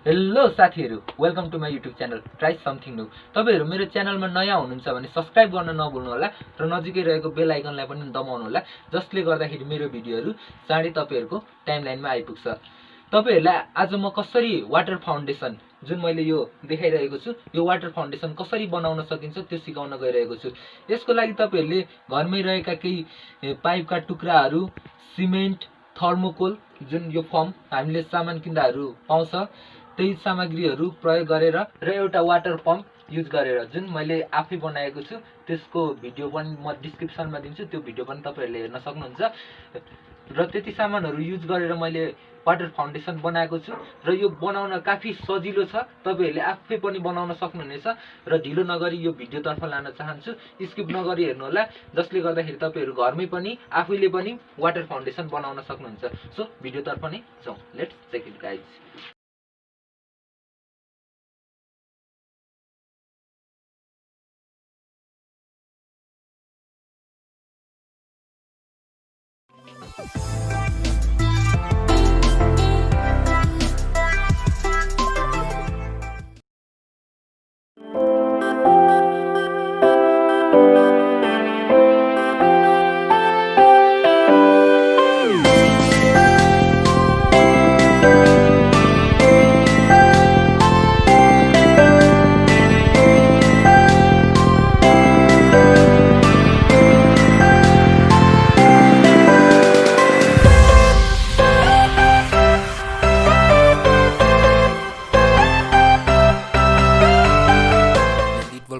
Hello साथीहरु, welcome to my YouTube channel try something new. तपाईहरु मेरो च्यानलमा नयाँ हुनुहुन्छ भने सब्स्क्राइब गर्न नभुल्नु होला र नजिकै रहेको बेल आइकनलाई पनि दबाउनु होला, जसले गर्दाखेरि मेरो भिडियोहरु चाँडै तपाईहरुको टाइमलाइनमा आइपुग्छ। तपाईहरुलाई आज म कसरी वाटर फाउन्डेसन जुन मैले यो देखाइरहेको छु, यो वाटर फाउन्डेसन कसरी बनाउन सकिन्छ त्यो सिकाउन गइरहेको छु। यसको लागि तपाईहरुले घरमै रहेका केही पाइपका टुक्राहरु, सिमेन्ट, थर्मोकोल जुन यो फर्म हामीले सामान किन्दाहरु पाउँछ, त्यही सामग्रीहरु प्रयोग गरेर र एउटा वाटर पम्प युज गरेर जुन मैले आफै बनाएको छु, त्यसको भिडियो पनि म डिस्क्रिप्सनमा दिन्छु। त्यो भिडियो पनि तपाईहरुले हेर्न सक्नुहुन्छ। र त्यति सामानहरु युज गरेर मैले वाटर फाउन्डेसन बनाएको छु र यो बनाउन काफी सजिलो छ। तपाईहरुले आफै पनि बनाउन सक्नुहुनेछ र ढिलो नगरी यो भिडियोतर्फ लान चाहन्छु। स्किप नगरी हेर्नु होला, जसले गर्दाखेरि तपाईहरु घरमै पनि आफैले पनि वाटर फाउन्डेसन बनाउन सक्नुहुन्छ। सो भिडियोतर्फ नै जाउँ। Let's check it guys.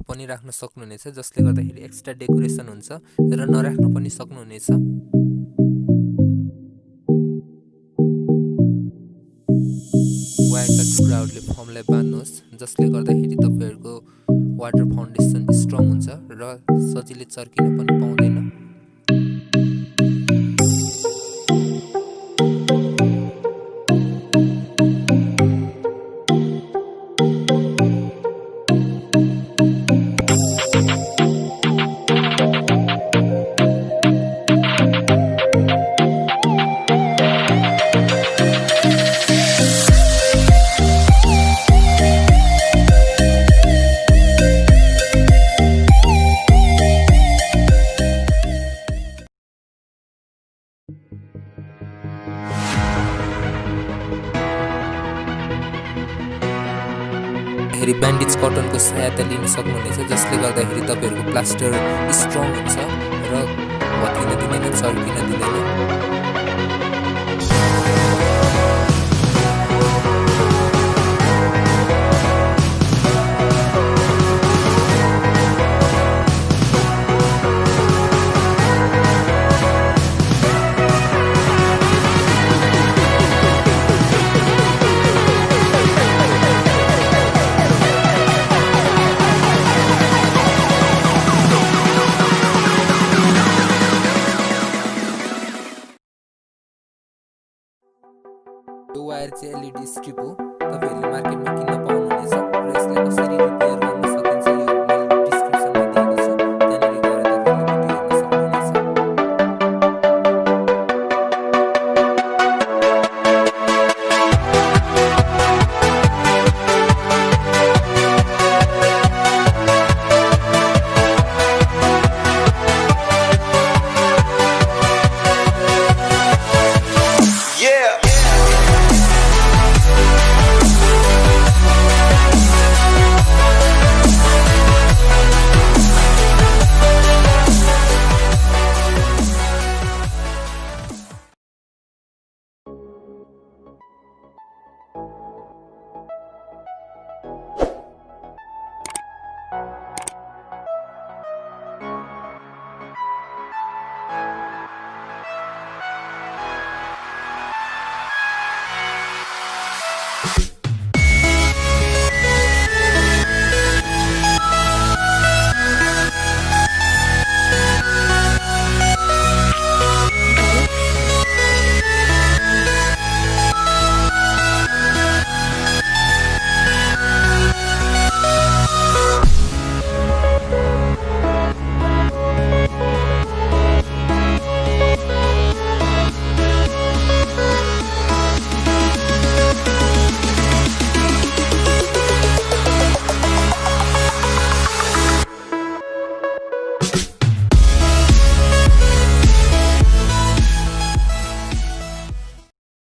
पनि राख्न सक्नुहुनेछ, जसले गर्दाखेरि एक्स्ट्रा डेकोरेसन हुन्छ र नराख्न पनि सक्नुहुनेछ। वायरका टुक्राहरूले फर्मलाई बाँध्नुहोस्, जसले गर्दाखेरि तपाईहरुको वाटर फाउन्डेसन स्ट्रङ हुन्छ र सजिलै चर्किन पनि पाउँदैन। ब्यान्डेज कटनको सहायता लिन सक्नुहुनेछ, जसले गर्दाखेरि तपाईहरुको प्लास्टर स्ट्रङ हुन्छ र भत्किन दिँदैन, चर्किन दिँदैन। यो वायर चाहिँ एलईडी स्ट्रिप हो, तपाईहरुले मार्केटमा किन्न पाउनुहुनेछ र यसलाई कसरी रिपेयर गर्न सकिन्छ यो मैले डिस्क्रिप्सनमा दिएको छु, त्यहाँनेर गएर तपाईहरुले भिडियो हेर्न सक्नुहुनेछ।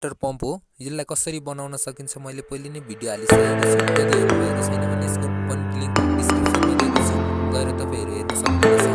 वाटर पम्प हो। यसलाई कसरी बनाउन सकिन्छ मैले पहिले नै भिडियो हालिसकेको छु। यदि हेर्नुभएको छैन भने यसको पनि लिङ्क डिस्क्रिप्सनमा दिएको छु, गएर तपाईहरु हेर्न सक्नुहुन्छ।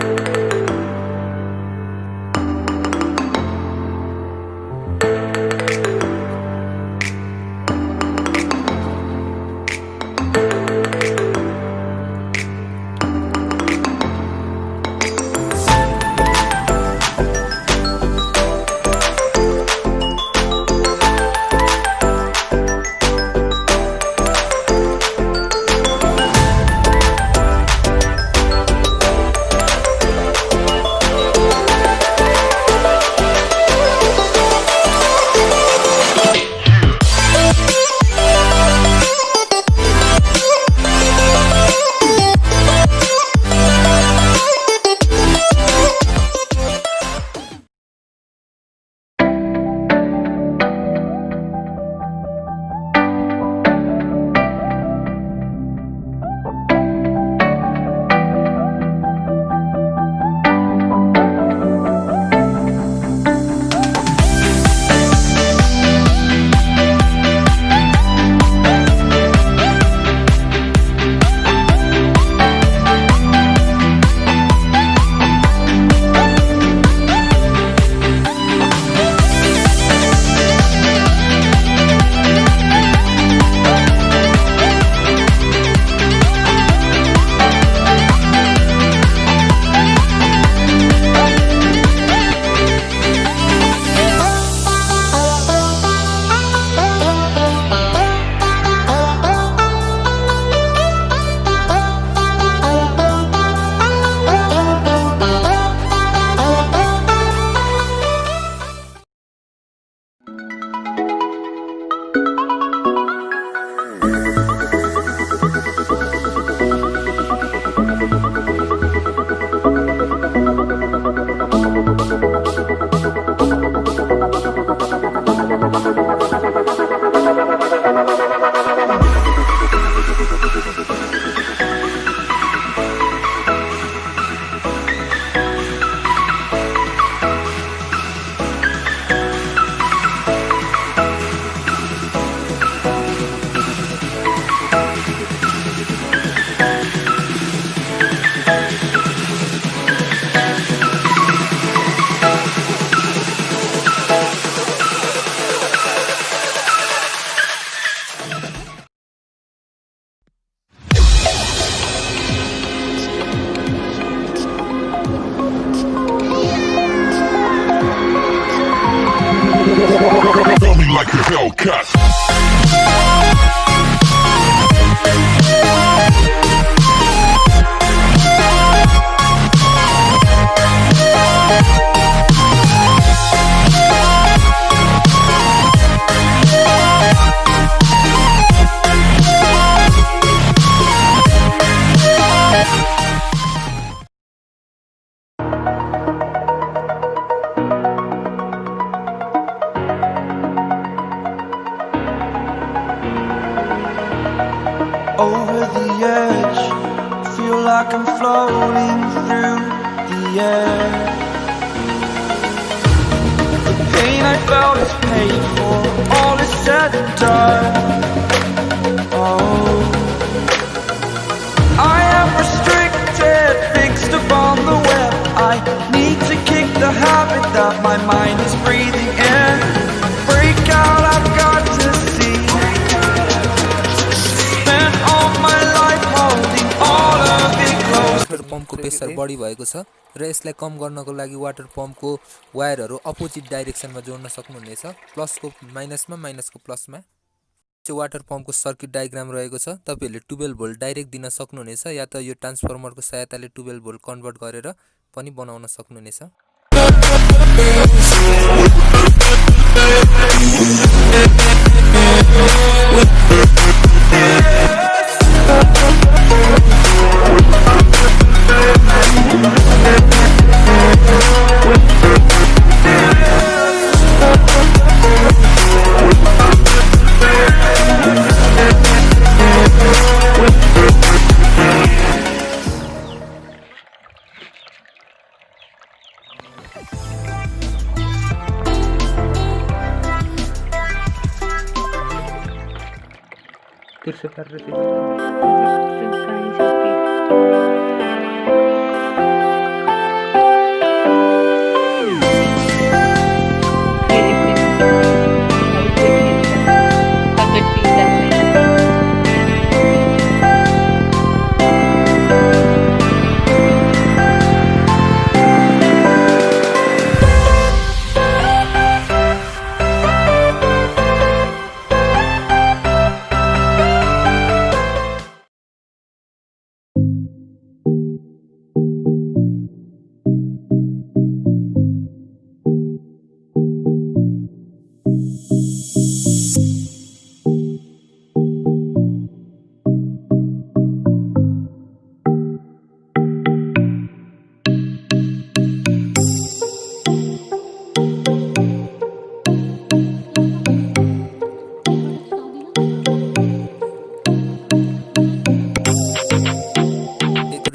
Like a Hellcat. Over the edge, feel like I'm floating through the air. The pain I felt is paid for, all is said and done. Oh, I am restricted, fixed upon the web. I need to kick the habit that my mind is breathing in. Break out, I've got to see. Water पम्पको pressure बढी भएको छ र यसलाई कम गर्नको लागि water पम्पको वायरहरू opposite डाइरेक्सनमा जोड्न सक्नुहुनेछ। प्लसको माइनसमा, माइनसको प्लसमा। चाहिँ वाटर पम्पको सर्किट डायग्राम रहेको छ। तपाईहरुले 12 भोल्ट डाइरेक्ट दिन सक्नुहुनेछ या त यो ट्रान्सफर्मरको सहायताले 12 भोल्ट कन्भर्ट गरेर पनि बनाउन सक्नुहुनेछ। तिर्सो पारेर चाहिँ पानी सकियो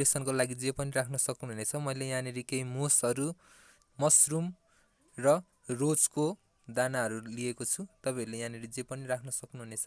डेकोरेसनको लागि जे पनि राख्न सक्नुहुनेछ मैले यहाँनिर केही मोसहरू मसरुम र रोजको दानाहरू लिएको छु तपाईहरुले यहाँनिर जे पनि राख्न सक्नुहुनेछ